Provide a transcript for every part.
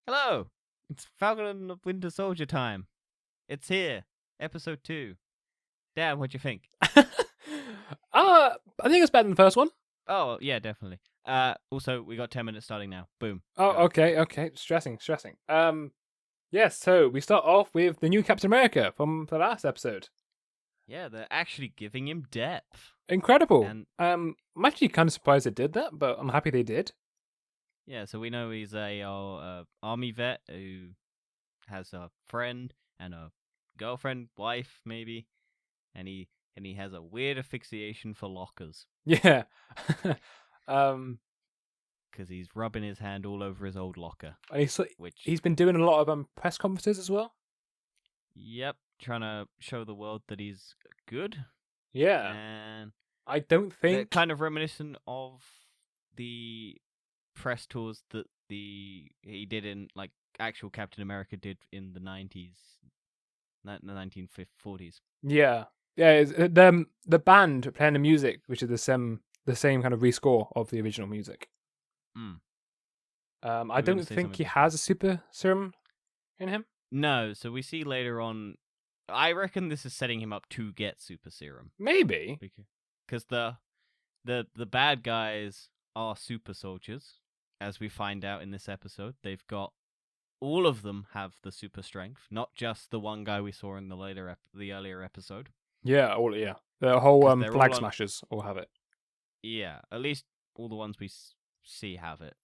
Hello, it's Falcon and the Winter Soldier time. It's here, episode 2. Dan, what'd you think? I think it's better than the first one. Oh, yeah, definitely. Also, we got 10 minutes starting now. Boom. Oh, Go. okay. Stressing. Yes. So we start off with the new Captain America from the last episode. Yeah, they're actually giving him depth. Incredible. And I'm actually kind of surprised they did that, but I'm happy they did. yeah, so we know he's a army vet who has a friend and a girlfriend, wife maybe, and he has a weird asphyxiation for lockers Yeah. because he's rubbing his hand all over his old locker. And Which he's been doing a lot of press conferences as well. Yep, trying to show the world that he's good. Yeah. And I don't they're think kind of reminiscent of the press tours that he did in like actual Captain America did in the 90s, the 1940s. Yeah. It's, the band playing the music, which is the same kind of rescore of the original music. Mm. I don't think he has a super serum in him. No, so we see later on. I reckon this is setting him up to get super serum. Maybe. Because the bad guys are super soldiers, as we find out in this episode. They've got all of them have the super strength, not just the one guy we saw in the earlier episode. Yeah, the whole flag smashers all have it. Yeah, at least all the ones we see have it.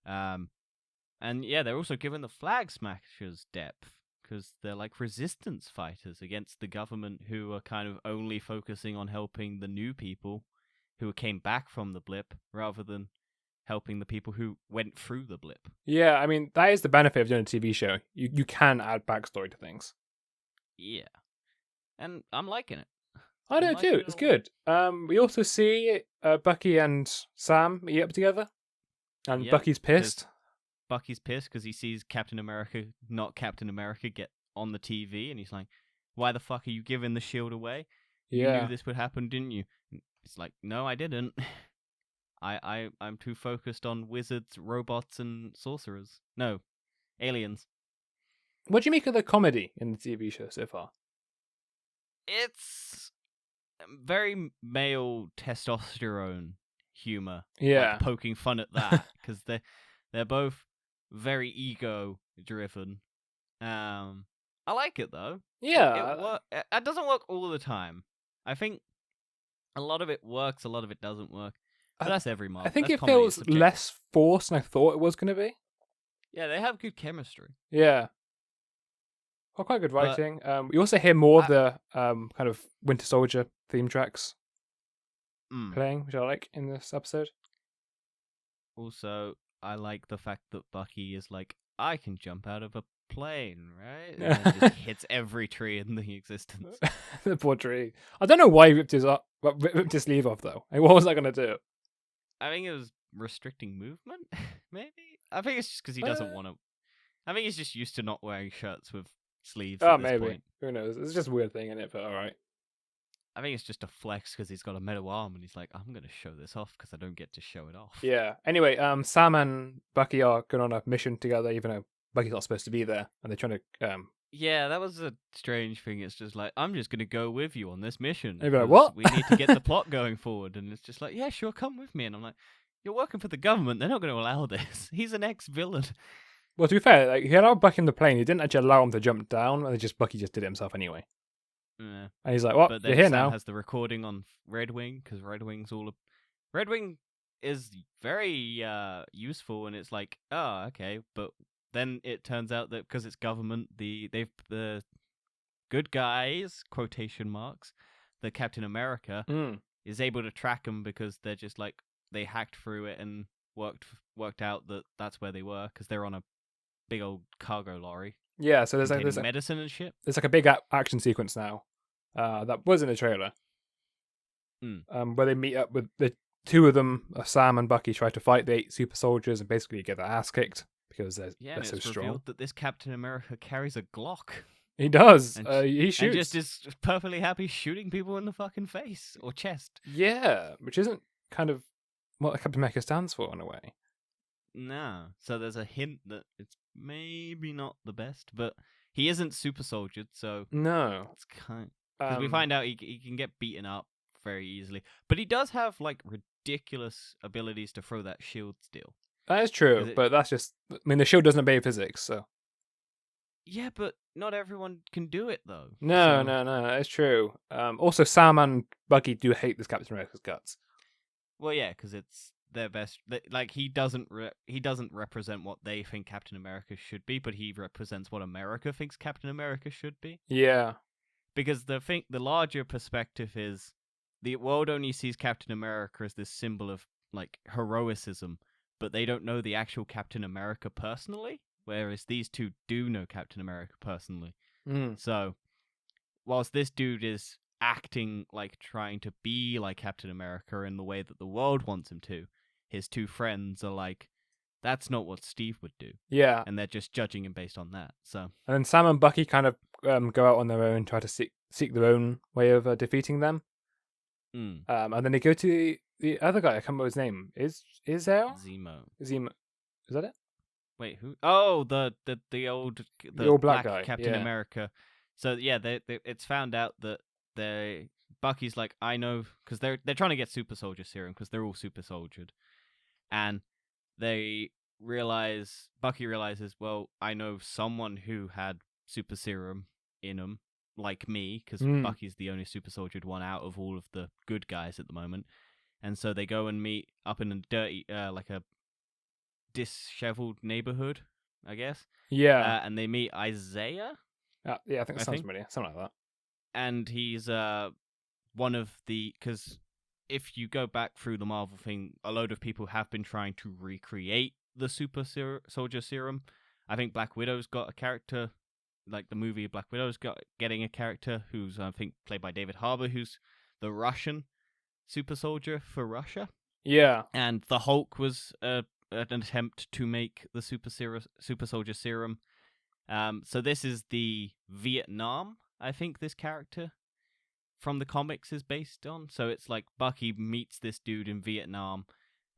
And yeah, they're also given the flag smashers depth because they're like resistance fighters against the government who are kind of only focusing on helping the new people who came back from the blip rather than helping the people who went through the blip. Yeah, I mean, that is the benefit of doing a TV show. You can add backstory to things. Yeah. And I'm liking it. I do too. It's good. We also see Bucky and Sam meet up together. And Yeah, Bucky's pissed. Bucky's pissed because he sees Captain America, not Captain America, get on the TV, and he's like, "Why the fuck are you giving the shield away? Yeah. You knew this would happen, didn't you?" It's like, "No, I didn't. I'm too focused on wizards, robots, and sorcerers. No, aliens." What do you make of the comedy in the TV show so far? It's very male testosterone humor. Yeah, like poking fun at that because they're both very ego driven. I like it though. yeah. It doesn't work all the time. I think a lot of it works, a lot of it doesn't work. But that's every Marvel. I think that's it feels less forced than I thought it was going to be. Yeah, they have good chemistry. Yeah. Well, quite good writing. We also hear more of the kind of Winter Soldier theme tracks playing, which I like in this episode. Also, I like the fact that Bucky is like, I can jump out of a plane, right? And then just hits every tree in the existence. The poor tree. I don't know why he ripped his sleeve off, though. What was I going to do? I think it was restricting movement, maybe? I think it's just because he doesn't want to. I think he's just used to not wearing shirts with sleeves. Oh, maybe. Point. Who knows? It's just a weird thing, isn't it? But alright. I think it's just a flex because he's got a metal arm and he's like, I'm going to show this off because I don't get to show it off. Yeah. Anyway, Sam and Bucky are going on a mission together, even though Bucky's not supposed to be there. And they're trying to... Yeah, that was a strange thing. It's just like, I'm just going to go with you on this mission. They're like, what? We need to get the plot going forward. And it's just like, yeah, sure, come with me. And I'm like, you're working for the government. They're not going to allow this. He's an ex-villain. Well, to be fair, like, he allowed Bucky in the plane. He didn't actually allow him to jump down. And Bucky just did it himself anyway. Yeah. And he's like, "What? You're here Sam now." Has the recording on Red Wing because Red Wing is very useful, and it's like, oh, okay, but then it turns out that because it's government, the good guys quotation marks, the Captain America is able to track them because they're just like they hacked through it and worked out that that's where they were because they're on a big old cargo lorry. Yeah, so there's medicine and shit. There's like a big action sequence now that was in the trailer, where they meet up with the two of them. Sam and Bucky try to fight the 8 super soldiers and basically get their ass kicked because they're so strong. Revealed that this Captain America carries a Glock. He does. He shoots. And just is perfectly happy shooting people in the fucking face or chest. Yeah, which isn't kind of what Captain America stands for in a way. No. So there's a hint that it's maybe not the best, but he isn't super soldiered, so No. it's because we find out he can get beaten up very easily, but he does have like ridiculous abilities to throw that shield still. That is true, but that's just. I mean, the shield doesn't obey physics, so. Yeah, but not everyone can do it though. No, it's true. Also, Sam and Bucky do hate this Captain America's guts. Well, yeah, because it's their best. Like he doesn't represent what they think Captain America should be, but he represents what America thinks Captain America should be. Yeah. Because the larger perspective is the world only sees Captain America as this symbol of like heroicism, but they don't know the actual Captain America personally. Whereas these two do know Captain America personally. So, whilst this dude is acting like trying to be like Captain America in the way that the world wants him to, his two friends are like, that's not what Steve would do. Yeah. And they're just judging him based on that. So. And then Sam and Bucky kind of go out on their own, try to seek their own way of defeating them. And then they go to the other guy. I can't remember his name. Is there? Zemo. Is that it? Wait, who? Oh, the old black guy, Captain America. So yeah, it's found out that Bucky's like, I know, because they're trying to get super soldier serum because they're all super soldiered, and Bucky realizes, well, I know someone who had super serum in him, like me, because Bucky's the only super soldiered one out of all of the good guys at the moment, and so they go and meet up in a dirty, like a disheveled neighborhood, I guess. Yeah. And they meet Isaiah. Yeah, I think that sounds familiar. Something like that. And he's one of the, because if you go back through the Marvel thing, a load of people have been trying to recreate the super soldier serum. I think Black Widow's got a character, like the movie Black Widow's getting a character who's, I think, played by David Harbour, who's the Russian super soldier for Russia. Yeah. And the Hulk was an attempt to make the super soldier serum. So this is the Vietnam, I think this character from the comics is based on. So it's like Bucky meets this dude in Vietnam.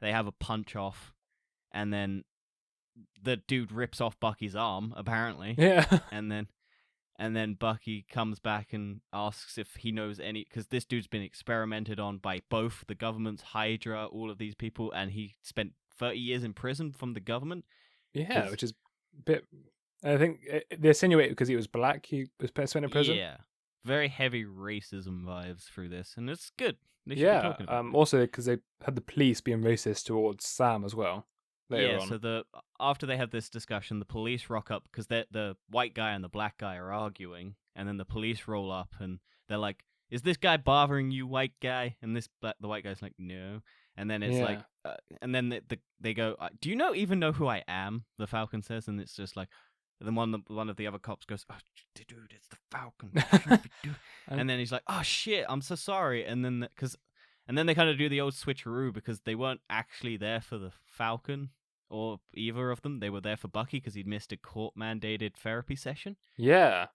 They have a punch off, and then the dude rips off Bucky's arm, apparently. Yeah. And then Bucky comes back and asks if he knows any, because this dude's been experimented on by both the government's Hydra, all of these people, and he spent 30 years in prison from the government. Yeah, which is a bit. I think they insinuate because he was black, he was spent in prison. Yeah, very heavy racism vibes through this, and it's good. They should be talking about it. Also because they had the police being racist towards Sam as well. Yeah, so after they have this discussion, the police rock up because the white guy and the black guy are arguing, and then the police roll up and they're like, "Is this guy bothering you, white guy?" And the white guy's like, "No." And then it's like, and then they go, "Do you even know who I am?" The Falcon says, and it's just like, and then one of the other cops goes, "Oh, dude, it's the Falcon." And then he's like, "Oh shit, I'm so sorry." And then they kind of do the old switcheroo because they weren't actually there for the Falcon. Or either of them. They were there for Bucky because he'd missed a court-mandated therapy session. Yeah.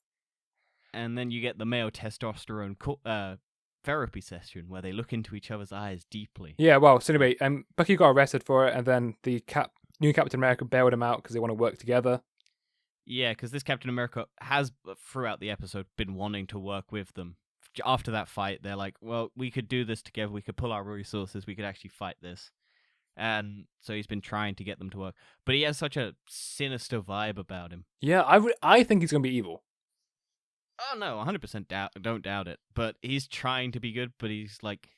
And then you get the male testosterone therapy session where they look into each other's eyes deeply. Yeah, well, so anyway, Bucky got arrested for it, and then the new Captain America bailed him out because they want to work together. Yeah, because this Captain America has, throughout the episode, been wanting to work with them. After that fight, they're like, well, we could do this together. We could pull our resources. We could actually fight this. And so he's been trying to get them to work. But he has such a sinister vibe about him. Yeah, I think he's going to be evil. Oh, no, 100% don't doubt it. But he's trying to be good, but he's like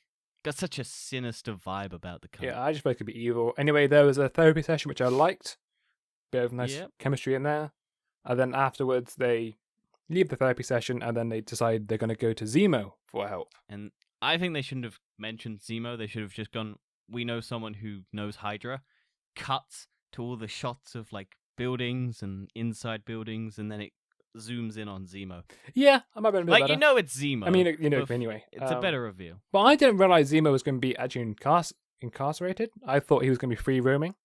got such a sinister vibe about the comic. Yeah, I just feel like he could be evil. Anyway, there was a therapy session, which I liked. Bit of nice chemistry in there. And then afterwards, they leave the therapy session, and then they decide they're going to go to Zemo for help. And I think they shouldn't have mentioned Zemo. They should have just gone, we know someone who knows Hydra, cuts to all the shots of like buildings and inside buildings, and then it zooms in on Zemo. Yeah, I might be a bit better. You know it's Zemo. I mean, anyway. It's a better reveal. But I didn't realize Zemo was going to be actually incarcerated. I thought he was going to be free roaming.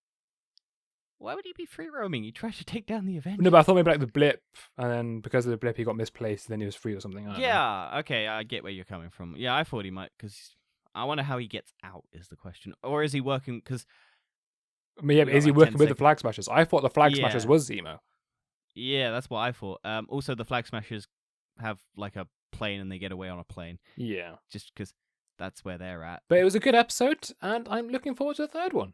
Why would he be free roaming? He tried to take down the Avengers. No, but I thought maybe like the blip, and then because of the blip he got misplaced, and then he was free or something. Okay, I get where you're coming from. Yeah, I thought he might, because I wonder how he gets out is the question. Or is he working, because I mean, yeah, We but got, is he like, 10 working with the seconds. Flag Smashers? I thought the Flag Smashers Yeah. was Zemo. Yeah, that's what I thought. Also, the Flag Smashers have like a plane and they get away on a plane. Yeah. Just because that's where they're at. But it was a good episode, and I'm looking forward to the third one.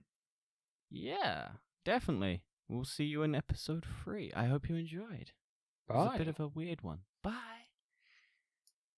Yeah, definitely. We'll see you in episode 3. I hope you enjoyed. It was a Bye. bit of a weird one. Bye.